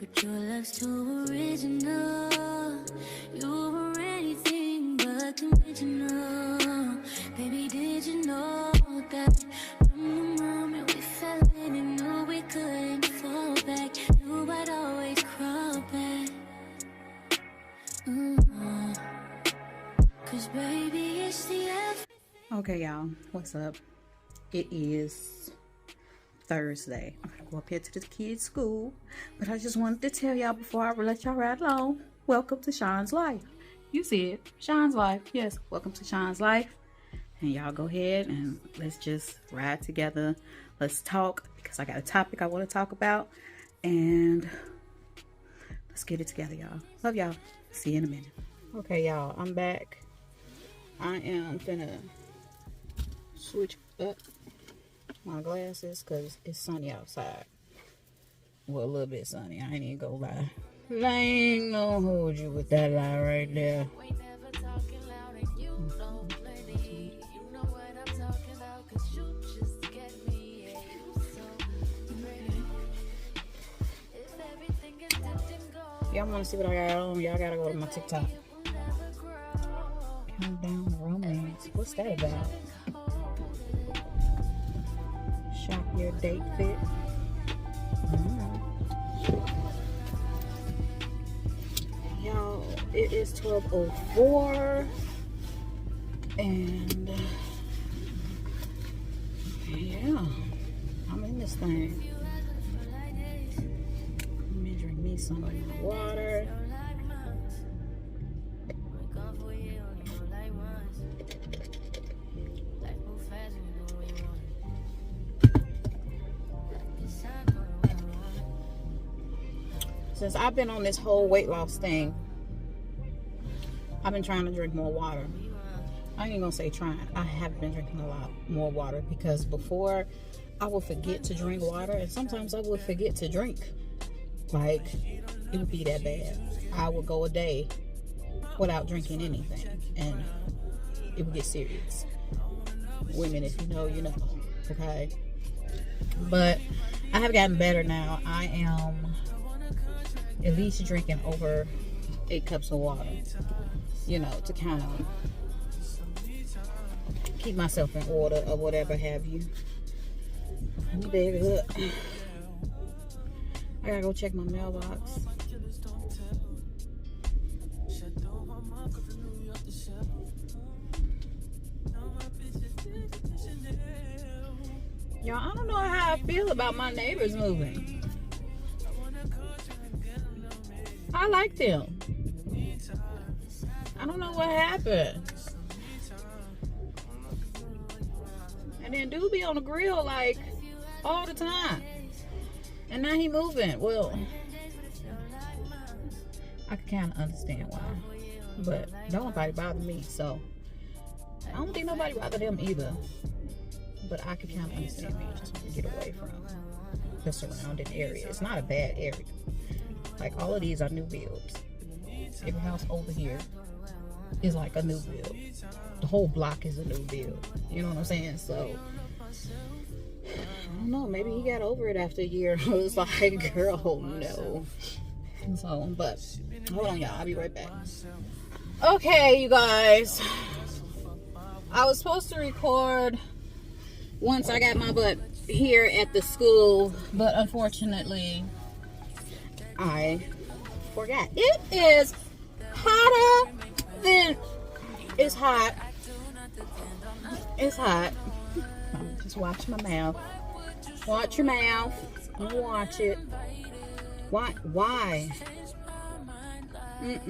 but your love's too original. You were anything but conventional. Baby, did you know that from the moment we fell in and knew we couldn't fall back, knew I'd always crawl back. Cause baby, it's the everything. Okay, y'all, what's up? It is Thursday. I'm gonna go up here to the kids' school, but I just wanted to tell y'all before I let y'all ride along, welcome to Sean's Life. You see it, Sean's Life. Yes, welcome to Sean's Life. And y'all go ahead and let's just ride together. Let's talk, because I got a topic I want to talk about, and let's get it together, y'all. Love y'all. See you in a minute. Okay, y'all, I'm back. I am finna switch up my glasses because it's sunny outside. Well, a little bit sunny. I ain't even gonna lie. I ain't gonna hold you with that lie right there. Y'all want to see what I got on? Y'all gotta go to my Tictok. Countdown romance. What's that about? Shop your date fit. Y'all, it is 12:04, and yeah, I'm in this thing. Let me drink me some water. Since I've been on this whole weight loss thing, I've been trying to drink more water. I ain't gonna say trying. I have been drinking a lot more water, because before I would forget to drink water, and sometimes I would forget to drink. Like, it would be that bad. I would go a day without drinking anything, and it would get serious. Women, if you know, you know. Okay? But I have gotten better now. I am at least drinking over 8 cups of water, you know, to kind of keep myself in order or whatever have you. Let me bag it up. I gotta go check my mailbox. Y'all, I don't know how I feel about my neighbors moving. I like them. I don't know what happened. And then dude be on the grill like all the time. And now he moving. Well, I can kind of understand why. But don't nobody bother me, so I don't think nobody bother them either. But I can kind of understand me. Just want to get away from the surrounding area. It's not a bad area. Like, all of these are new builds. Every house over here is like a new build. The whole block is a new build. You know what I'm saying? So, I don't know. Maybe he got over it after a year. I was like, girl, no. So, but, hold on, y'all. I'll be right back. Okay, you guys. I was supposed to record once I got my butt here at the school, but unfortunately, I forgot. It is hotter than it's hot. It's hot. Just watch my mouth. Watch your mouth. Watch it. Why? Why? Watch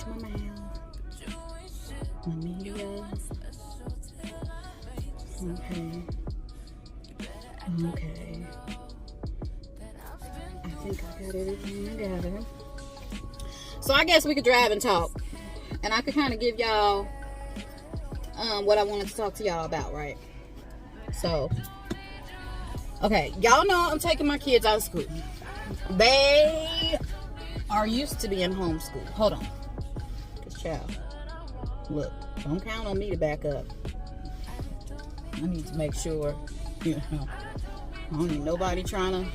my mouth. My media. Okay. Okay. I think I got everything together. So I guess we could drive and talk. And I could kind of give y'all what I wanted to talk to y'all about, right? So, okay. Y'all know I'm taking my kids out of school. They are used to being homeschooled. Hold on. Good child. Look, don't count on me to back up. I need to make sure, you know, I don't need nobody trying to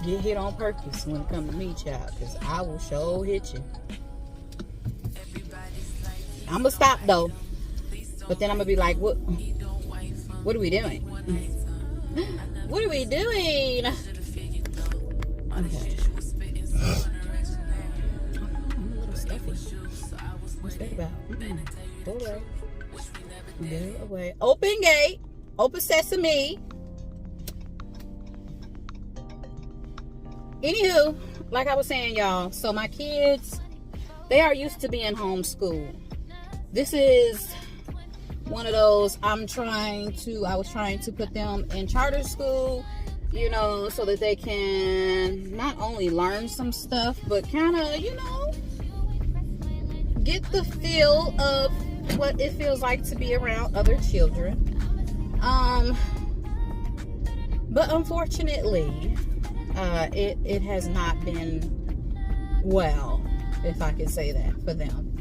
get hit on purpose when it comes to me, child, because I will sure hit you. I'm gonna stop though, but then I'm gonna be like, what are we doing? What are we doing? Okay. I'm a little stuffy. What's that about? Go away. Go away. Open gate. Open sesame. Anywho, like I was saying, y'all, so my kids, they are used to being homeschooled. This is one of those, I was trying to put them in charter school, you know, so that they can not only learn some stuff, but kind of, you know, get the feel of what it feels like to be around other children. But unfortunately, it has not been well, if I could say that, for them.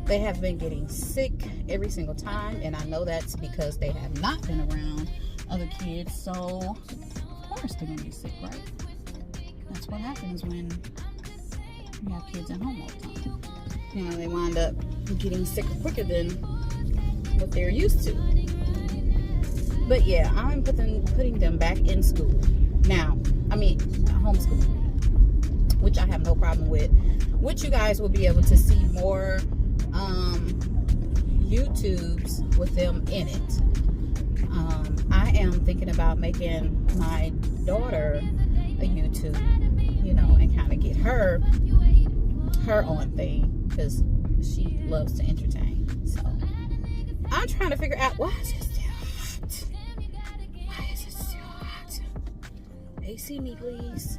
They have been getting sick every single time, and I know that's because they have not been around other kids, so of course they're gonna be sick, right? That's what happens when you have kids at home all the time. You know, they wind up getting sicker quicker than what they're used to. But yeah, I'm putting them back in school now. I mean, homeschool, which I have no problem with. Which you guys will be able to see more YouTubes with them in it. I am thinking about making my daughter a YouTube, you know, and kind of get her own thing, because she loves to entertain. So I'm trying to figure out, why is it still hot? Why is it still hot? AC me, please.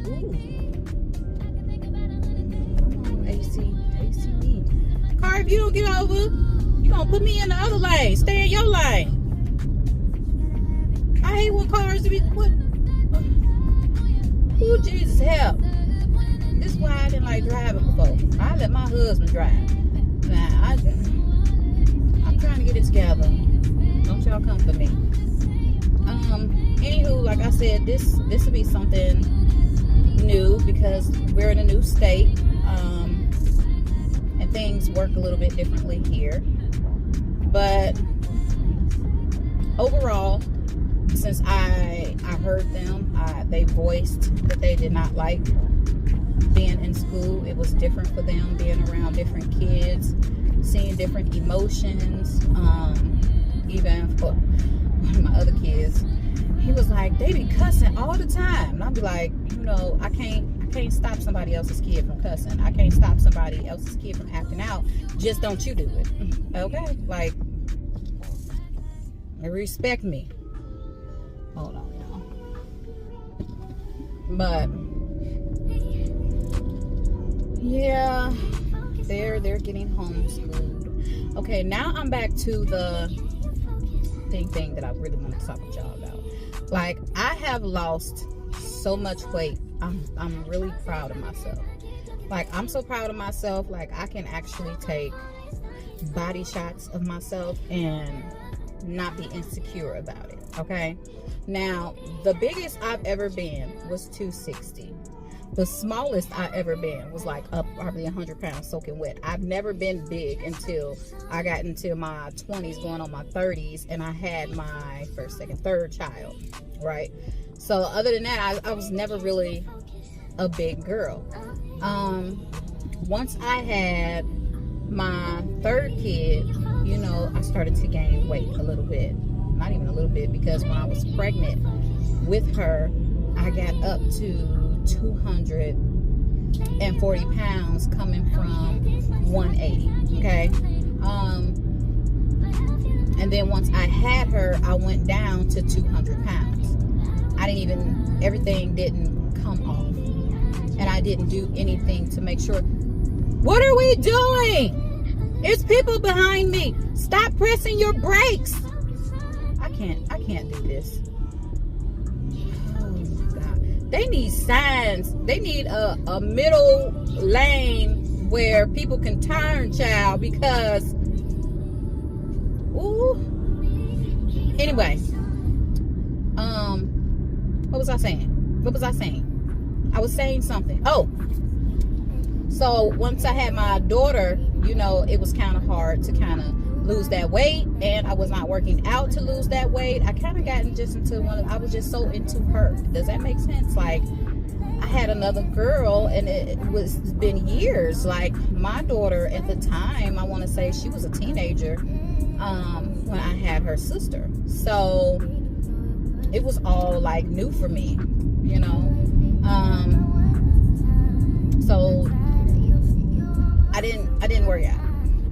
Ooh. Come on, AC me. Car, if you don't get over, you gonna put me in the other lane. Stay in your lane. I hate when cars be what? Ooh, Jesus help. This is why I didn't like driving before. I let my husband drive. Nah, I'm trying to get it together. Don't y'all come for me. Anywho, like I said, this will be something new because we're in a new state. And things work a little bit differently here. But overall, since I heard them, they voiced that they did not like being in school. It was different for them being around different kids, seeing different emotions. Even for one of my other kids, he was like, they be cussing all the time. And I'd be like, you know, I can't stop somebody else's kid from cussing. I can't stop somebody else's kid from acting out. Just don't you do it. Okay? Like, respect me. Hold on, y'all. But yeah, they're getting homeschooled. Okay, now I'm back to the thing that I really want to talk with y'all about. Like, I have lost so much weight. I'm really proud of myself. Like, I'm so proud of myself. Like, I can actually take body shots of myself and not be insecure about it. Okay, now the biggest I've ever been was 260. The smallest I ever been was like up probably 100 pounds soaking wet. I've never been big until I got into my 20s, going on my 30s, and I had my first, second, third child, right? So other than that, I was never really a big girl. Once I had my third kid, you know, I started to gain weight a little bit. Not even a little bit, because when I was pregnant with her, I got up to 240 pounds coming from 180. Okay. And then once I had her, I went down to 200 pounds. Everything didn't come off. And I didn't do anything to make sure. What are we doing? It's people behind me. Stop pressing your brakes. I can't do this. Oh my God. They need signs. They need a middle lane where people can turn, child, because anyway, What was I saying? I was saying something. Oh, so once I had my daughter, you know, it was kind of hard to kind of lose that weight, and I was not working out to lose that weight. I kind of gotten just into I was just so into her. Does that make sense? Like, I had another girl, and it's been years. Like, my daughter at the time, I want to say she was a teenager when I had her sister. So it was all like new for me, you know. So I didn't work out.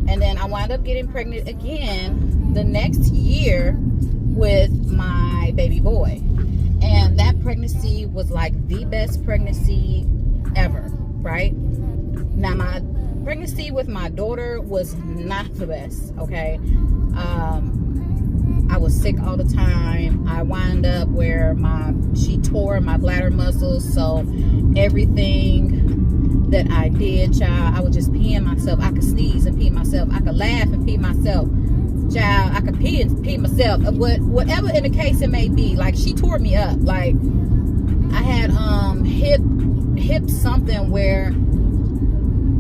And then I wound up getting pregnant again the next year with my baby boy. And that pregnancy was like the best pregnancy ever, right? Now, my pregnancy with my daughter was not the best, okay? I was sick all the time. I wound up where she tore my bladder muscles, so everything that I did, child, I was just peeing myself. I could sneeze and pee myself. I could laugh and pee myself. Child, I could pee and pee myself. Whatever in the case it may be, like, she tore me up. Like, I had hip something where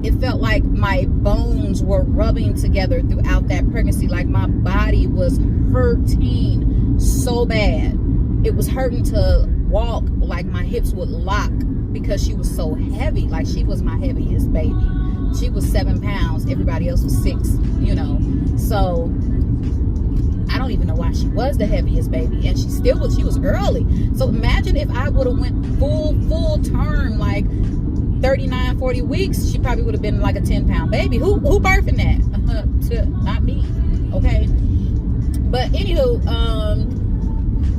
it felt like my bones were rubbing together throughout that pregnancy. Like, my body was hurting so bad. It was hurting to walk. Like, my hips would lock because she was so heavy. Like, she was my heaviest baby. She was 7 pounds. Everybody else was 6, you know. So I don't even know why she was the heaviest baby, and she was early. So imagine if I would have went full term, like 39, 40 weeks, she probably would have been like a 10-pound baby. Who birthing that? Not me. Okay. But anywho,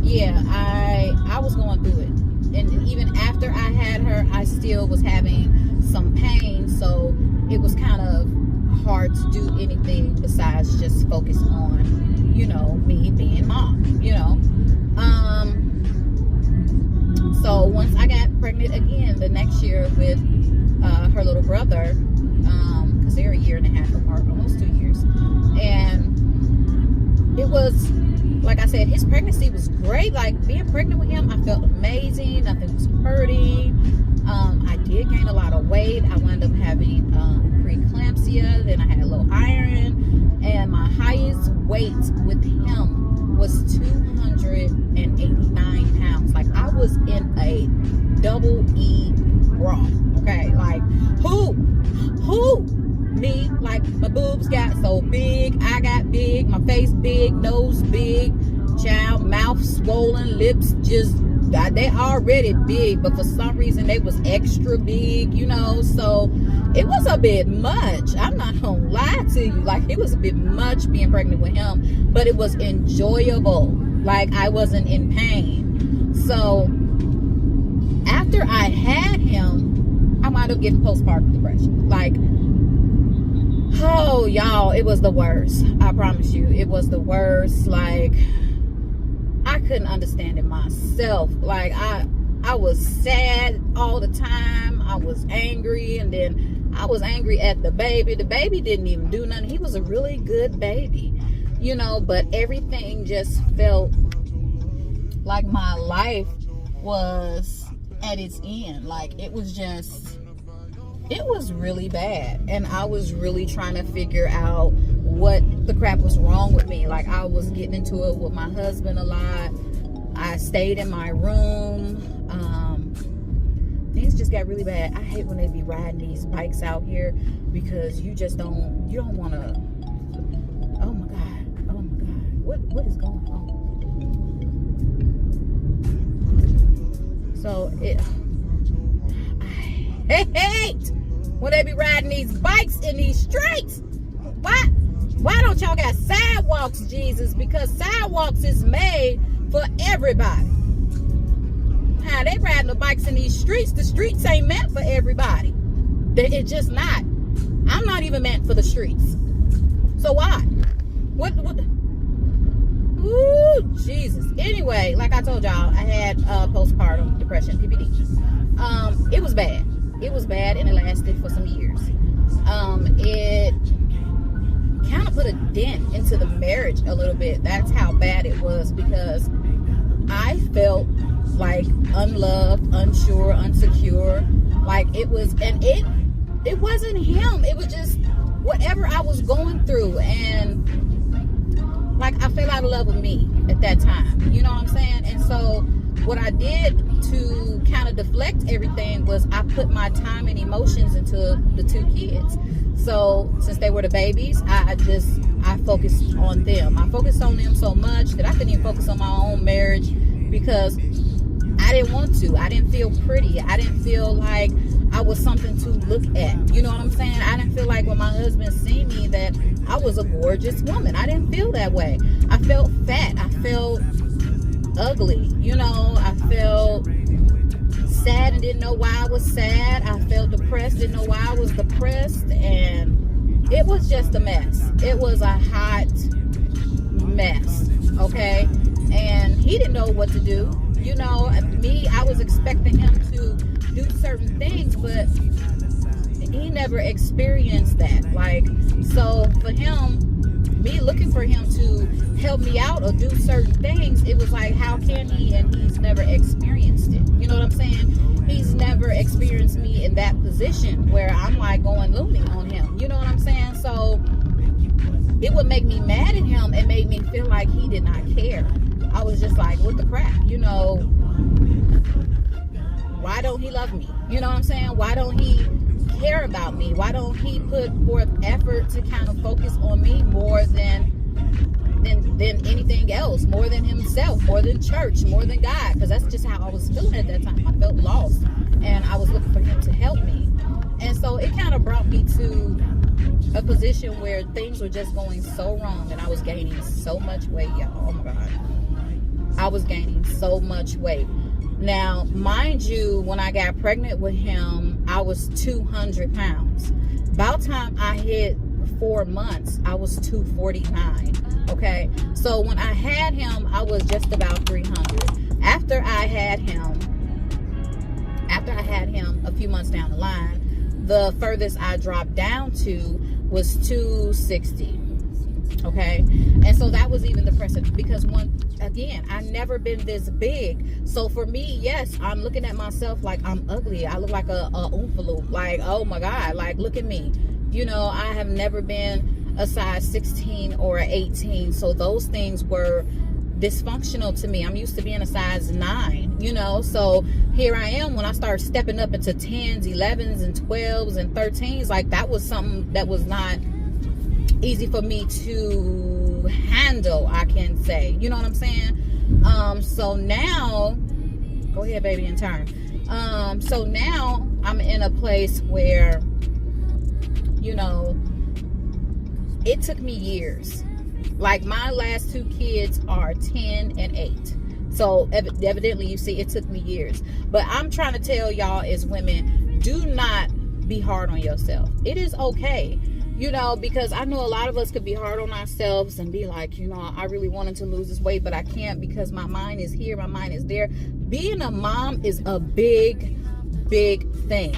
yeah, I was going through it. And even after I had her, I still was having some pain. So it was kind of hard to do anything besides just focus on, you know, me being mom, you know. So once I got pregnant again the next year with her little brother, because they're a year and a half apart, almost 2 years. And it was, like I said, his pregnancy was great. Like, being pregnant with him, I felt amazing. Nothing was hurting. I did gain a lot of weight. I wound up having preeclampsia. Then I had a little iron. And my highest weight with him was 289 pounds. Like, I was in a double E bra. Okay, like, who? Me. Like, my boobs got so big. I got big. My face big. Nose big. Child, mouth swollen. Lips just, they already big, but for some reason they was extra big, you know. So it was a bit much. I'm not gonna lie to you. Like, it was a bit much being pregnant with him, but it was enjoyable. Like, I wasn't in pain. So after I had him, I wound up getting postpartum depression. Like, oh, y'all, it was the worst. I promise you, it was the worst. Like, I couldn't understand it myself. Like, I was sad all the time. I was angry, and then I was angry at the baby. The baby didn't even do nothing. He was a really good baby, you know, but everything just felt like my life was at its end. Like, it was really bad, and I was really trying to figure out what the crap was wrong with me. Like, I was getting into it with my husband a lot. I stayed in my room. Things just got really bad. I hate when they be riding these bikes out here, because you don't want to. Oh my god, what is going on? So I hate when they be riding these bikes in these streets. Why don't y'all got sidewalks, Jesus? Because sidewalks is made for everybody. How they riding the bikes in these streets? The streets ain't meant for everybody. It's just not. I'm not even meant for the streets. So why? What? Ooh, Jesus. Anyway, like I told y'all, I had postpartum depression, PPD. It was bad. It was bad, and it lasted for some years. It kind of put a dent into the marriage a little bit. That's how bad it was, because I felt like unloved, unsure, unsecure. Like it wasn't him. It was just whatever I was going through, and like I fell out of love with me at that time. You know what I'm saying? And so what I did to kind of deflect everything was I put my time and emotions into the 2 kids. So since they were the babies, I focused on them. I focused on them so much that I couldn't even focus on my own marriage, because I didn't want to. I didn't feel pretty. I didn't feel like I was something to look at. You know what I'm saying? I didn't feel like when my husband seen me that I was a gorgeous woman. I didn't feel that way. I felt fat. I felt ugly. You know, I felt sad and didn't know why I was sad. I felt depressed, didn't know why I was depressed, and it was just a mess. It was a hot mess, okay? And he didn't know what to do. You know, me, I was expecting him to do certain things, but he never experienced that. Like, so for him, me looking for him to help me out or do certain things, it was like, how can he? And he's never experienced it. You know what I'm saying? He's never experienced me in that position where I'm like going loony on him. You know what I'm saying? So it would make me mad at him and made me feel like he did not care. I was just like, what the crap? You know, why don't he love me? You know what I'm saying? Why don't he care about me? Why don't he put forth effort to kind of focus on me more than anything else, more than himself, more than church, more than God? Because that's just how I was feeling at that time. I felt lost, and I was looking for him to help me. And so it kind of brought me to a position where things were just going so wrong, and I was gaining so much weight, y'all. Oh my God. I was gaining so much weight. Now, mind you, when I got pregnant with him, I was 200 pounds. About time I hit 4 months, I was 249. Okay, so when I had him, I was just about 300. After I had him a few months down the line, the furthest I dropped down to was 260. Okay, and so that was even depressing, because I never been this big. So for me, yes, I'm looking at myself like I'm ugly. I look like a Oompa Loompa. Like, oh my God, like look at me. You know, I have never been a size 16 or an 18. So those things were dysfunctional to me. I'm used to being a size 9, you know. So here I am when I start stepping up into 10s, 11s, and 12s and 13s. Like that was something that was not easy for me to handle, I can say. You know what I'm saying? So now, go ahead, baby, and turn. So now I'm in a place where, you know, it took me years. Like my last 2 kids are 10 and 8. So evidently, you see, it took me years. But I'm trying to tell y'all as women, do not be hard on yourself. It is okay. You know, because I know a lot of us could be hard on ourselves and be like, you know, I really wanted to lose this weight, but I can't because my mind is here, my mind is there. Being a mom is a big, big thing.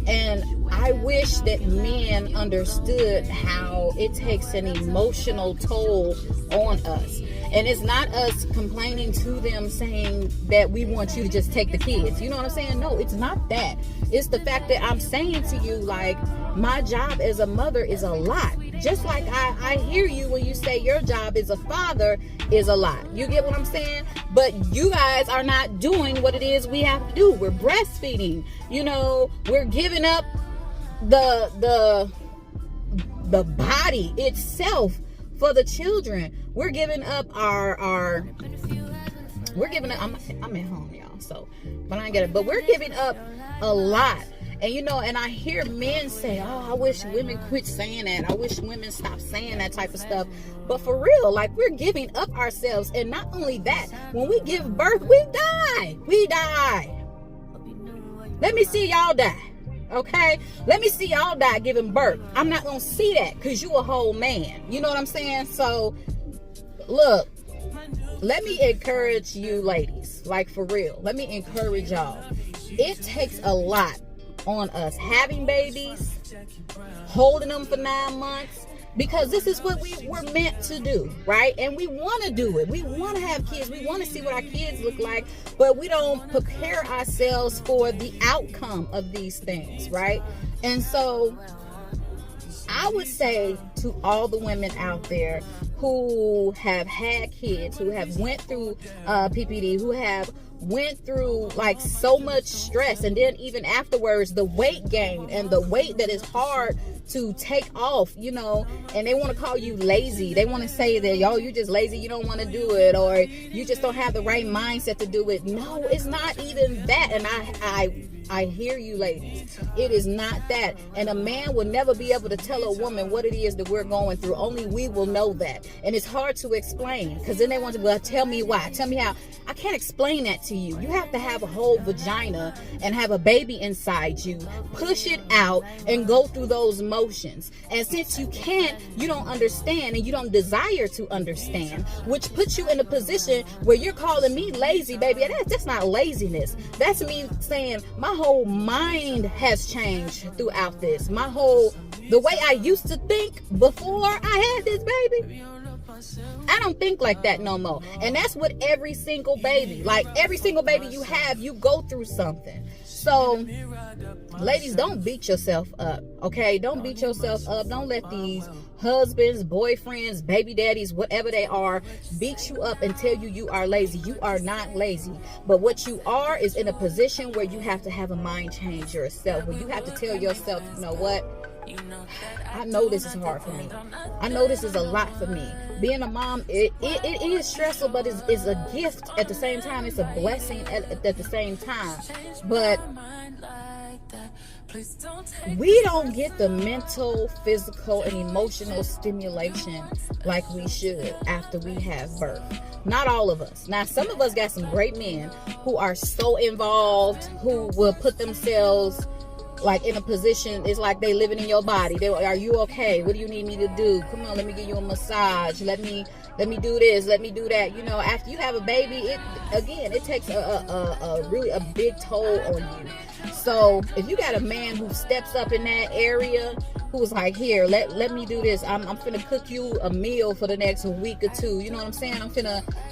And I wish that men understood how it takes an emotional toll on us. And it's not us complaining to them saying that we want you to just take the kids. You know what I'm saying? No, it's not that. It's the fact that I'm saying to you, like, my job as a mother is a lot. Just like I hear you when you say your job as a father is a lot. You get what I'm saying? But you guys are not doing what it is we have to do. We're breastfeeding. You know, we're giving up the body itself for the children. We're giving up we're giving up, I'm at home, y'all, so, but I ain't get it, but we're giving up a lot. And you know, and I hear men say, oh, I wish women quit saying that. I wish women stop saying that type of stuff. But for real, like, we're giving up ourselves. And not only that, when we give birth, we die. We die. Let me see y'all die. Okay? Let me see y'all die giving birth. I'm not going to see that because you a whole man. You know what I'm saying? So, look, let me encourage you ladies. Like, for real. Let me encourage y'all. It takes a lot on us having babies, holding them for 9 months, because this is what we were meant to do, right? And we want to do it. We want to have kids. We want to see what our kids look like, but we don't prepare ourselves for the outcome of these things, right? And so I would say to all the women out there who have had kids, who have went through PPD, who have went through like so much stress, and then even afterwards the weight gain and the weight that is hard to take off, you know, and they want to call you lazy. They want to say that, yo, you just lazy, you don't want to do it, or you just don't have the right mindset to do it. No, it's not even that. And I hear you, ladies. It is not that. And a man will never be able to tell a woman what it is that we're going through. Only we will know that. And it's hard to explain, because then they want to go, tell me why, tell me how. I can't explain that to you. You have to have a whole vagina and have a baby inside you, push it out, and go through those motions. And since you can't, you don't understand, and you don't desire to understand, which puts you in a position where you're calling me lazy, baby. That's not laziness. That's me saying my whole mind has changed throughout this. The way I used to think before I had this baby, I don't think like that no more. And that's what every single baby, like every single baby you have, you go through something. So ladies, don't beat yourself up, okay? Don't beat yourself up. Don't let these husbands, boyfriends, baby daddies, whatever they are, beat you up and tell you you are lazy. You are not lazy. But what you are is in a position where you have to have a mind change yourself, where you have to tell yourself, you know what? I know this is hard for me. I know this is a lot for me. Being a mom, it is stressful, but it's a gift at the same time. It's a blessing at the same time. But we don't get the mental, physical, and emotional stimulation like we should after we have birth. Not all of us. Now, some of us got some great men who are so involved, who will put themselves like in a position, it's like they living in your body. Are you okay? What do you need me to do? Come on, let me give you a massage. Let me do this. Let me do that. You know, after you have a baby, it takes a really big toll on you. So if you got a man who steps up in that area, who's like, here, let me do this. I'm finna cook you a meal for the next week or two. You know what I'm saying?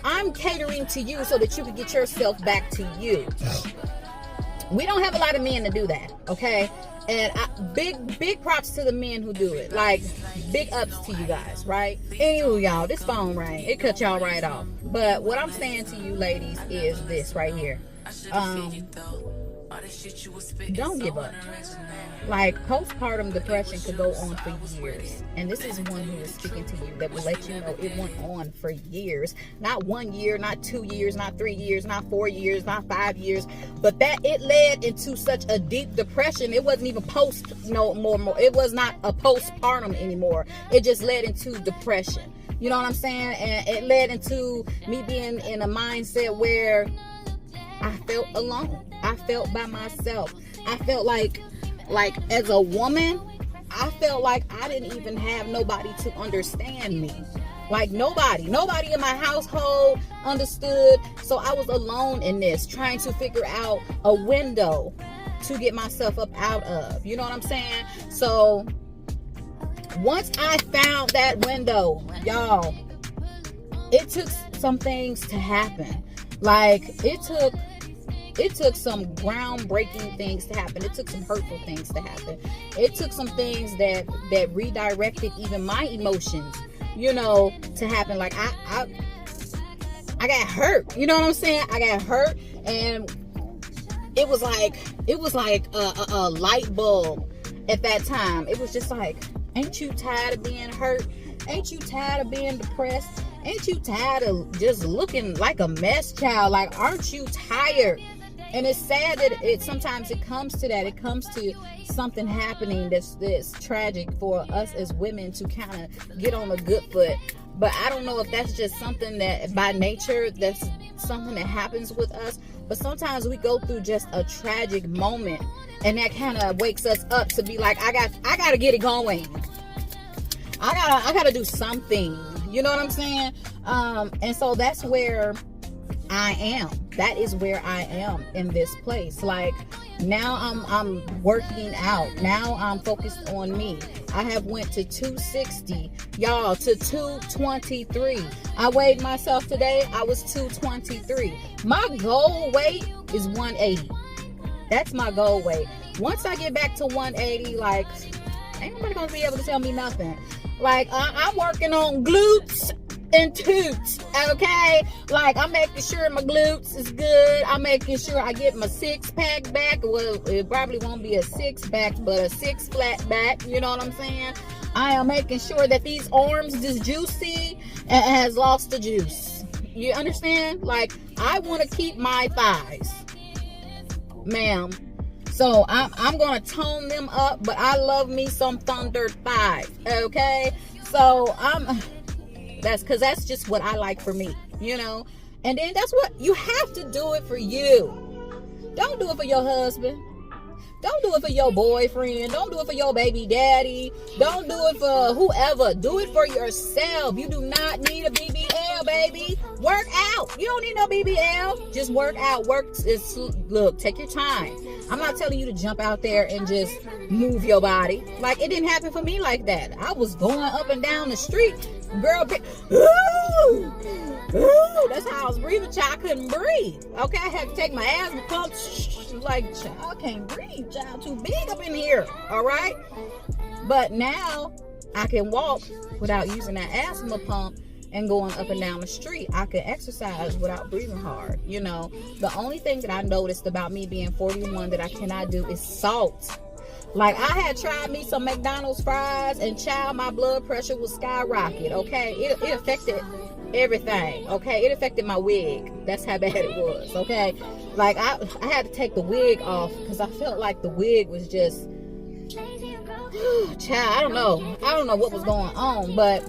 I'm catering to you so that you can get yourself back to you. We don't have a lot of men to do that, okay? And big props to the men who do it. Like, big ups to you guys, right? Anywho, y'all, this phone rang. It cut y'all right off. But what I'm saying to you ladies is this right here. Don't give up. Like, postpartum depression could go on for years. And this is one who is speaking to you that will let you know it went on for years. Not 1 year, not 2 years, not 3 years, not 4 years, not 5 years. But that it led into such a deep depression. It wasn't even more. It was not a postpartum anymore. It just led into depression. You know what I'm saying? And it led into me being in a mindset where I felt alone. I felt by myself. I felt like as a woman, I felt like I didn't even have nobody to understand me. Like nobody in my household understood. So I was alone in this, trying to figure out a window to get myself up out of. You know what I'm saying? So once I found that window, y'all, it took some things to happen. Like it took some groundbreaking things to happen. It took some hurtful things to happen. It took some things that redirected even my emotions, you know, to happen. Like I got hurt. You know what I'm saying? I got hurt, and it was like a light bulb at that time. It was just like, ain't you tired of being hurt? Ain't you tired of being depressed? Ain't you tired of just looking like a mess, child? Like, aren't you tired? And it's sad that sometimes it comes to that. It comes to something happening that's tragic for us as women to kind of get on a good foot. But I don't know if that's just something that by nature, that's something that happens with us. But sometimes we go through just a tragic moment, and that kind of wakes us up to be like, I got to get it going. I gotta do something. You know what I'm saying? And so that's where I am. that is where I am in this place. Like, now I'm working out. Now I'm focused on me. I have went to 260, y'all, to 223. I weighed myself today. I was 223. My goal weight is 180. That's my goal weight. Once I get back to 180, like, ain't nobody gonna be able to tell me nothing. Like, I'm working on glutes and toots, okay? Like, I'm making sure my glutes is good. I'm making sure I get my 6-pack back. Well, it probably won't be a 6-pack, but a 6-flat back. You know what I'm saying? I am making sure that these arms is juicy and has lost the juice. You understand? Like, I want to keep my thighs, ma'am. So I'm gonna tone them up, but I love me some thunder thighs, okay? So that's just what I like for me, you know? And then that's what you have to do it for you. Don't do it for your husband. Don't do it for your boyfriend. Don't do it for your baby daddy. Don't do it for whoever. Do it for yourself. You do not need a BBL, baby. Work out. You don't need no BBL. Just work out. Look, take your time. I'm not telling you to jump out there and just move your body. Like, it didn't happen for me like that. I was going up and down the street. Girl, ooh, that's how I was breathing, child. I couldn't breathe. Okay, I had to take my asthma pump. Like, child, I can't breathe, child. Too big up in here. All right? But now I can walk without using that asthma pump and going up and down the street. I can exercise without breathing hard. You know, the only thing that I noticed about me being 41 that I cannot do is salt. Like, I had tried me some McDonald's fries, and child, my blood pressure was skyrocket, okay? It affected everything, okay? It affected my wig. That's how bad it was, okay? Like, I had to take the wig off because I felt like the wig was just, child, I don't know what was going on, but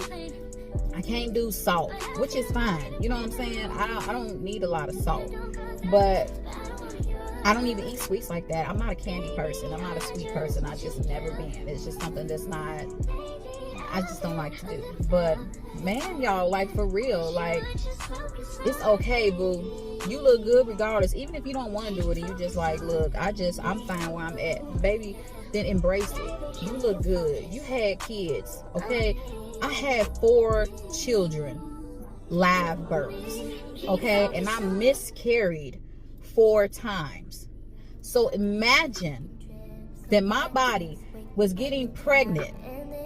I can't do salt, which is fine. You know what I'm saying? I don't need a lot of salt, but I don't even eat sweets like that. I'm not a candy person. I'm not a sweet person. I just never been. It's just something that's not, I just don't like to do. But man, y'all, like, for real, like, it's okay, boo. You look good regardless. Even if you don't want to do it and you just like, look, I'm fine where I'm at. Baby, then embrace it. You look good. You had kids, okay? I had 4 children, live births, okay? And I miscarried 4 times. So imagine that my body was getting pregnant,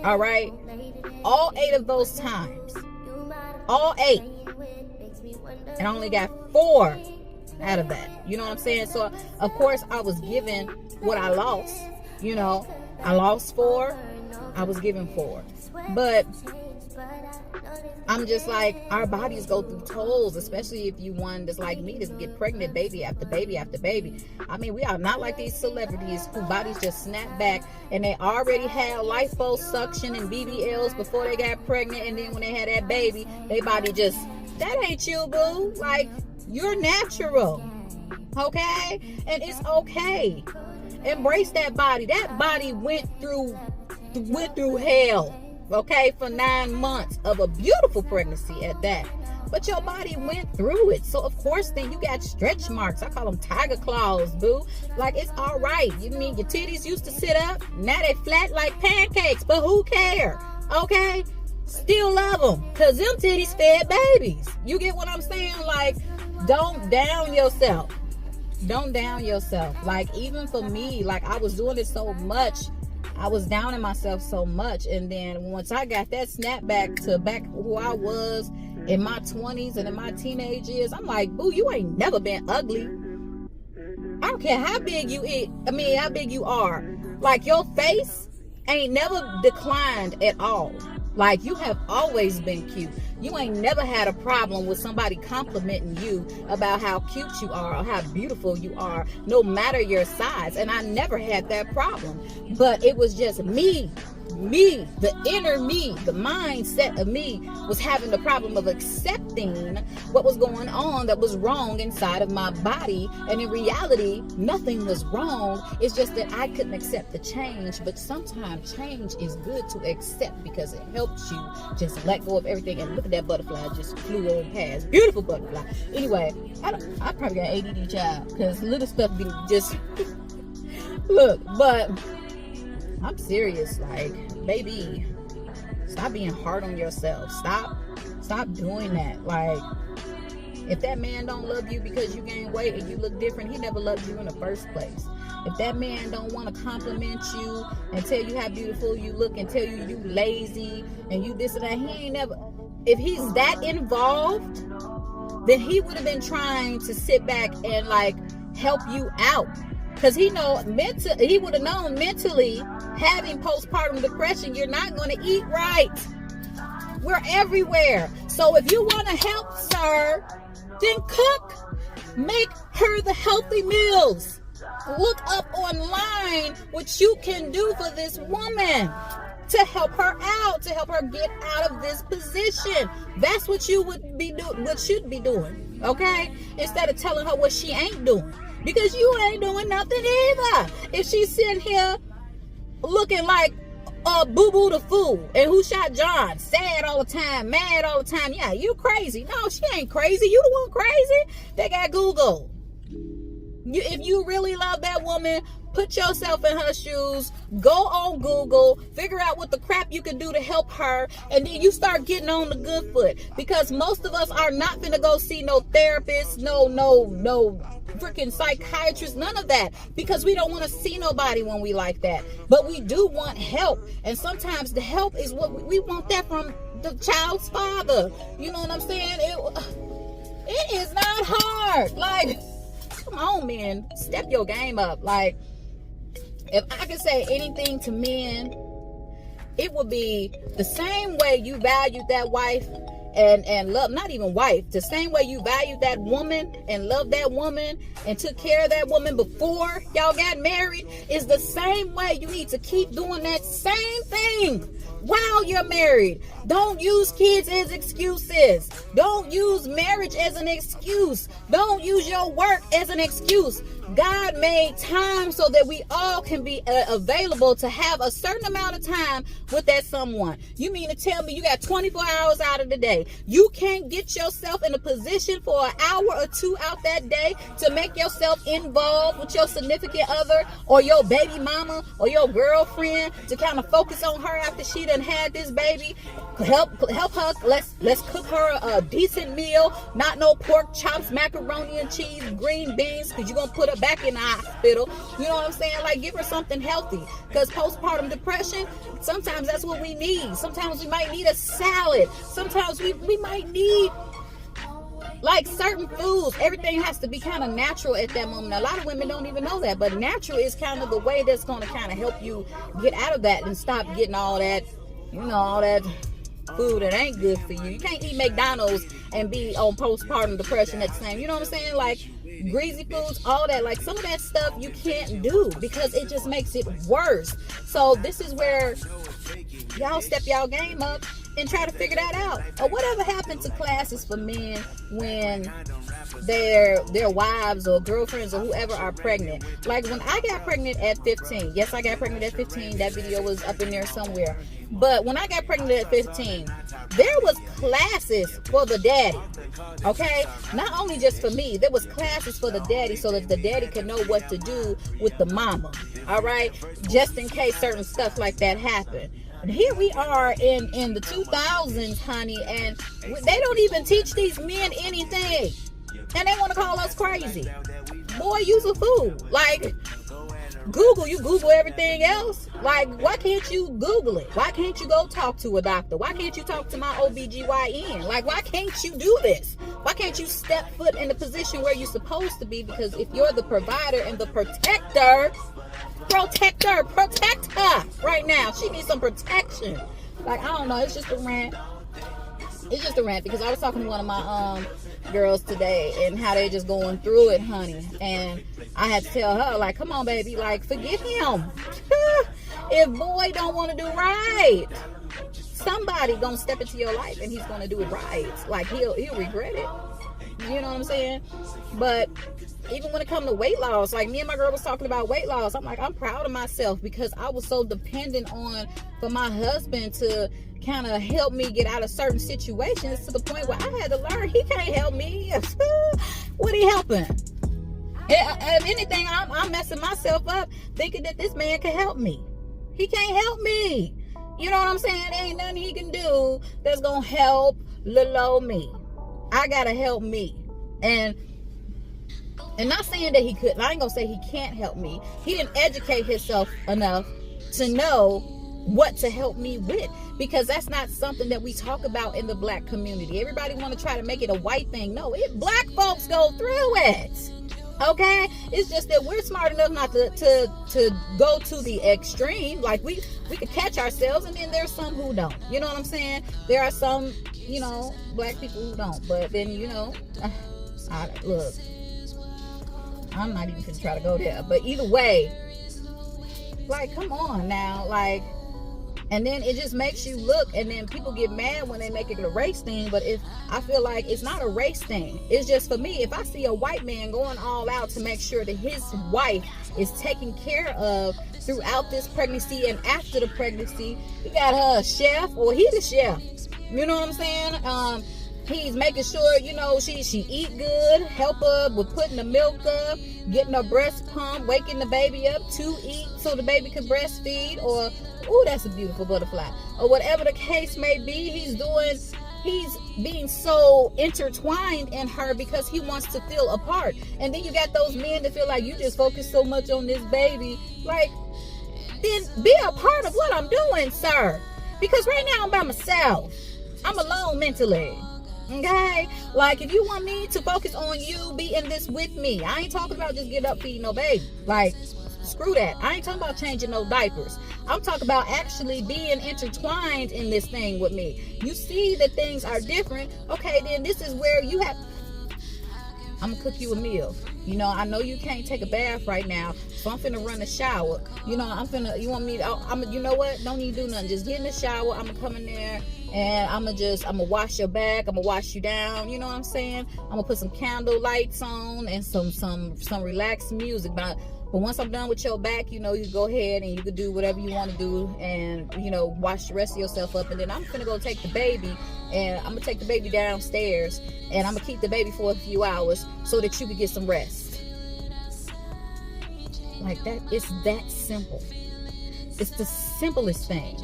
all right, all 8 of those times, all 8, and I only got 4 out of that. You know what I'm saying? So of course I was given what I lost. You know, I lost 4, I was given 4, but I'm just like, our bodies go through tolls, especially if you one that's like me, to get pregnant baby after baby after baby. I mean, we are not like these celebrities whose bodies just snap back and they already had liposuction and BBLs before they got pregnant, and then when they had that baby, their body just, that ain't you, boo. Like, you're natural, okay? And it's okay. Embrace that body. That body went through hell, okay, for 9 months of a beautiful pregnancy at that. But your body went through it. So of course then you got stretch marks. I call them tiger claws, boo. Like, it's all right. You mean your titties used to sit up, now they flat like pancakes, but who cares? Okay, still love them, because them titties fed babies. You get what I'm saying? Like, don't down yourself. Don't down yourself. Like, even for me, like, I was doing it so much, I was downing myself so much, and then once I got that snapback to back who I was in my 20s and in my teenage years, I'm like, boo, you ain't never been ugly. I don't care how big how big you are. Like, your face ain't never declined at all. Like, you have always been cute. You ain't never had a problem with somebody complimenting you about how cute you are or how beautiful you are, no matter your size. And I never had that problem. But it was just me me, the inner me, the mindset of me was having the problem of accepting what was going on that was wrong inside of my body. And in reality, nothing was wrong. It's just that I couldn't accept the change. But sometimes change is good to accept because it helps you just let go of everything. And look at that butterfly just flew on past. Beautiful butterfly. Anyway, I probably got ADD, child, because little stuff be just look. But I'm serious, like, baby, stop being hard on yourself. Stop doing that. Like, if that man don't love you because you gain weight and you look different, he never loved you in the first place. If that man don't want to compliment you and tell you how beautiful you look and tell you lazy and you this and that, he ain't never. If he's that involved, then he would have been trying to sit back and like help you out. Because he would have known mentally, having postpartum depression, you're not going to eat right. We're everywhere. So if you want to help, sir, then cook. Make her the healthy meals. Look up online what you can do for this woman to help her out, to help her get out of this position. That's what you would be doing, what should be doing, okay? Instead of telling her what she ain't doing. Because you ain't doing nothing either. If she's sitting here looking like a boo-boo the fool and Who Shot John, sad all the time, mad all the time, yeah, you crazy. No, she ain't crazy. You the one crazy. They got Google. If you really love that woman, put yourself in her shoes, go on Google, figure out what the crap you can do to help her, and then you start getting on the good foot. Because most of us are not gonna go see no therapist, no freaking psychiatrist, none of that, because we don't want to see nobody when we like that. But we do want help, and sometimes the help is what we want, that from the child's father. You know what I'm saying? It is not hard. Like, come on, man, step your game up. Like, if I could say anything to men, it would be the same way you valued that wife and love, not even wife, the same way you valued that woman and loved that woman and took care of that woman before y'all got married, is the same way you need to keep doing that same thing while you're married. Don't use kids as excuses. Don't use marriage as an excuse. Don't use your work as an excuse. God made time so that we all can be available to have a certain amount of time with that someone. You mean to tell me you got 24 hours out of the day? You can't get yourself in a position for an hour or two out that day to make yourself involved with your significant other or your baby mama or your girlfriend, to kind of focus on her after she done had this baby? Help her. Let's cook her a decent meal, not no pork chops, macaroni and cheese, green beans, because you're gonna put her back in the hospital. You know what I'm saying? Like, give her something healthy, because postpartum depression, sometimes that's what we need. Sometimes we might need a salad. Sometimes we might need like certain foods. Everything has to be kind of natural at that moment. A lot of women don't even know that, but natural is kind of the way that's going to kind of help you get out of that and stop getting all that, all that food that ain't good for you. You can't eat McDonald's and be on postpartum depression at the same. You know what I'm saying? Like greasy foods, all that. Like some of that stuff you can't do because it just makes it worse. So this is where y'all step y'all game up and try to figure that out. Or whatever happened to classes for men when their wives or girlfriends or whoever are pregnant. Like when I got pregnant at 15. Yes, I got pregnant at 15. That video was up in there somewhere. But when I got pregnant at 15, there was classes for the daddy. Okay? Not only just for me, there was classes for the daddy so that the daddy could know what to do with the mama. All right? Just in case certain stuff like that happened. Here we are in the 2000s, honey, and they don't even teach these men anything. And they want to call us crazy. Boy, use a fool. Like, Google, you Google everything else. Like, why can't you Google it? Why can't you go talk to a doctor? Why can't you talk to my OBGYN? Like, why can't you do this? Why can't you step foot in the position where you're supposed to be? Because if you're the provider and the protector, protect her right now. She needs some protection. Like, I don't know, it's just a rant. It's just a rant because I was talking to one of my girls today and how they just going through it, honey. And I had to tell her, like, come on, baby, like, forgive him. If boy don't want to do right, somebody gonna step into your life and he's gonna do it right. Like he'll regret it. You know what I'm saying? But even when it comes to weight loss, like me and my girl was talking about weight loss, I'm like, I'm proud of myself because I was so dependent on for my husband to kind of help me get out of certain situations to the point where I had to learn he can't help me. What he helping? If anything, I'm messing myself up thinking that this man can help me. He can't help me. You know what I'm saying? There ain't nothing he can do that's gonna help little old me. I gotta help me. And not saying that he couldn't. I ain't gonna say he can't help me. He didn't educate himself enough to know what to help me with, because that's not something that we talk about in the black community. Everybody want to try to make it a white thing. No, black folks go through it. Okay, it's just that we're smart enough not to go to the extreme. Like we could catch ourselves, and then there's some who don't. You know what I'm saying? There are some, black people who don't. But then look, I'm not even gonna try to go there. But either way, like, come on now, like. And then it just makes you look, and then people get mad when they make it a race thing. But I feel like it's not a race thing. It's just, for me, if I see a white man going all out to make sure that his wife is taken care of throughout this pregnancy and after the pregnancy, he got her a chef, or he the chef. You know what I'm saying? He's making sure, she eat good, help her with putting the milk up, getting her breast pumped, waking the baby up to eat so the baby can breastfeed, or, ooh, that's a beautiful butterfly, or whatever the case may be. He's being so intertwined in her because he wants to feel a part. And then you got those men that feel like you just focus so much on this baby. Like, then be a part of what I'm doing, sir. Because right now I'm by myself. I'm alone mentally. Okay, like, if you want me to focus on you, be in this with me. I ain't talking about just get up feeding no baby. Like, screw that. I ain't talking about changing no diapers. I'm talking about actually being intertwined in this thing with me. You see that things are different. Okay, then this is where you have. I'm gonna cook you a meal. I know you can't take a bath right now, so I'm finna run a shower. You want me to, you know what? Don't even do nothing. Just get in the shower. I'm gonna come in there and I'm gonna wash your back. I'm gonna wash you down. You know what I'm saying? I'm gonna put some candle lights on and some relaxed music. But once I'm done with your back, you go ahead and you can do whatever you want to do and, wash the rest of yourself up. And then I'm finna go take the baby, and I'm gonna take the baby downstairs, and I'm gonna keep the baby for a few hours so that you can get some rest. Like that, it's that simple. It's the simplest thing.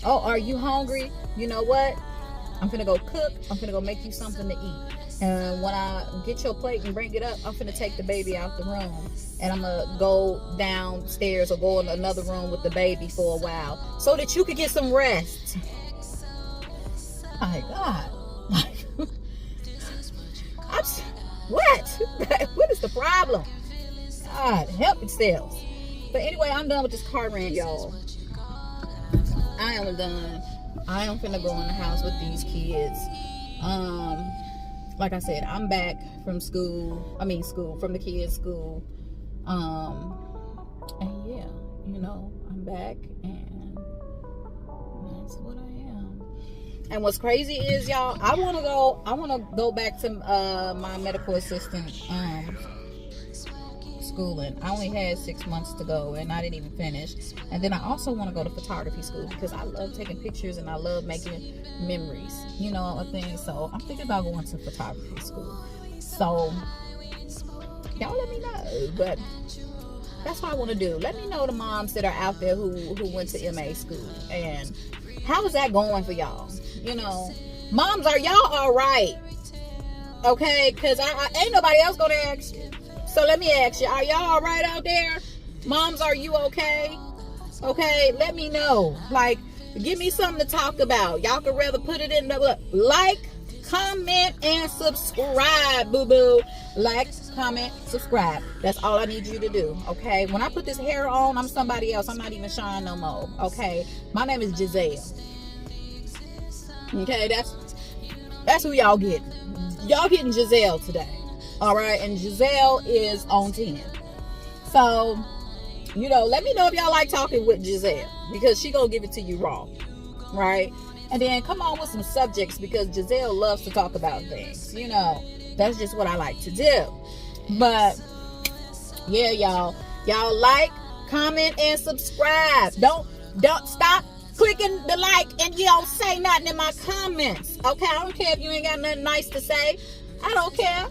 Oh, are you hungry? You know what? I'm finna go cook. I'm finna go make you something to eat. And when I get your plate and bring it up, I'm finna take the baby out the room, and I'm gonna go downstairs or go in another room with the baby for a while so that you could get some rest. My God. What? What is the problem? God, help yourselves. But anyway, I'm done with this car rant, y'all. I am done. I am finna go in the house with these kids. Like I said, I'm back from from the kids' school. And yeah, I'm back, and that's what I am. And what's crazy is, y'all, I want to go back to my medical assistant schooling. I only had 6 months to go, and I didn't even finish. And then I also want to go to photography school because I love taking pictures and I love making memories, a thing. So I'm thinking about going to photography school. So y'all let me know. But that's what I want to do. Let me know the moms that are out there who went to MA school, and how is that going for y'all? Moms, are y'all all right? Okay, because I ain't nobody else gonna ask you. So let me ask you, are y'all all right out there? Moms, are you okay? Okay, let me know. Like, give me something to talk about. Y'all could rather put it in the like, comment, and subscribe, boo-boo. Like, comment, subscribe. That's all I need you to do, okay? When I put this hair on, I'm somebody else. I'm not even Sean no more, okay? My name is Giselle. Okay, that's who y'all get. Y'all getting Giselle today. All right, and Giselle is on 10. So You know, let me know if y'all like talking with Giselle, because she gonna give it to you raw, right? And then come on with some subjects, because Giselle loves to talk about things. You know, that's just what I like to do. But yeah, y'all like, comment, and subscribe. Don't stop clicking the like and you don't say nothing in my comments. Okay, I don't care if you ain't got nothing nice to say. I don't care.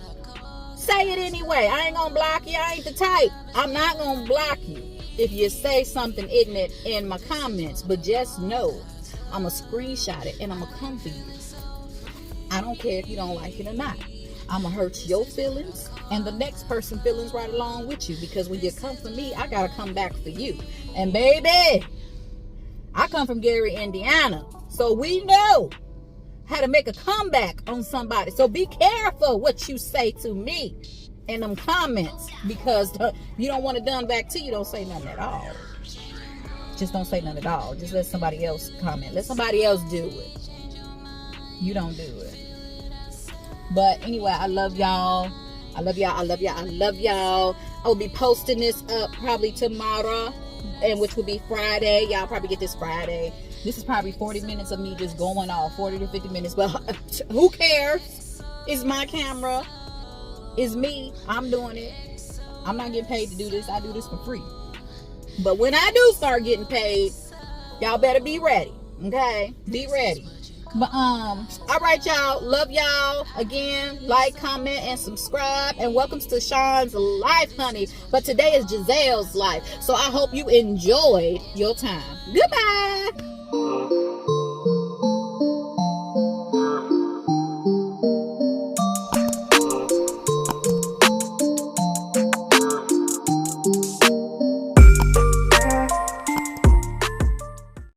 Say it anyway. I ain't gonna block you. I ain't the type. I'm not gonna block you if you say something ignorant in my comments. But just know, I'ma screenshot it and I'ma come for you. I don't care if you don't like it or not. I'ma hurt your feelings and the next person's feelings right along with you, because when you come for me, I gotta come back for you. And baby, I come from Gary, Indiana, so we know how to make a comeback on somebody. So be careful what you say to me in them comments, because you don't want it done back to you. Don't say nothing at all. Just don't say nothing at all. Just let somebody else comment. Let somebody else do it. You don't do it. But anyway, I love y'all. I love y'all. I love y'all. I love y'all. I will be posting this up probably tomorrow, and which will be Friday. Y'all probably get this Friday. This is probably 40 minutes of me just going off, 40 to 50 minutes. But who cares? It's my camera. It's me. I'm doing it. I'm not getting paid to do this. I do this for free. But when I do start getting paid, y'all better be ready. Okay? Be ready. But all right, y'all. Love y'all. Again, like, comment, and subscribe. And welcome to Sean's life, honey. But today is Giselle's life. So I hope you enjoyed your time. Goodbye.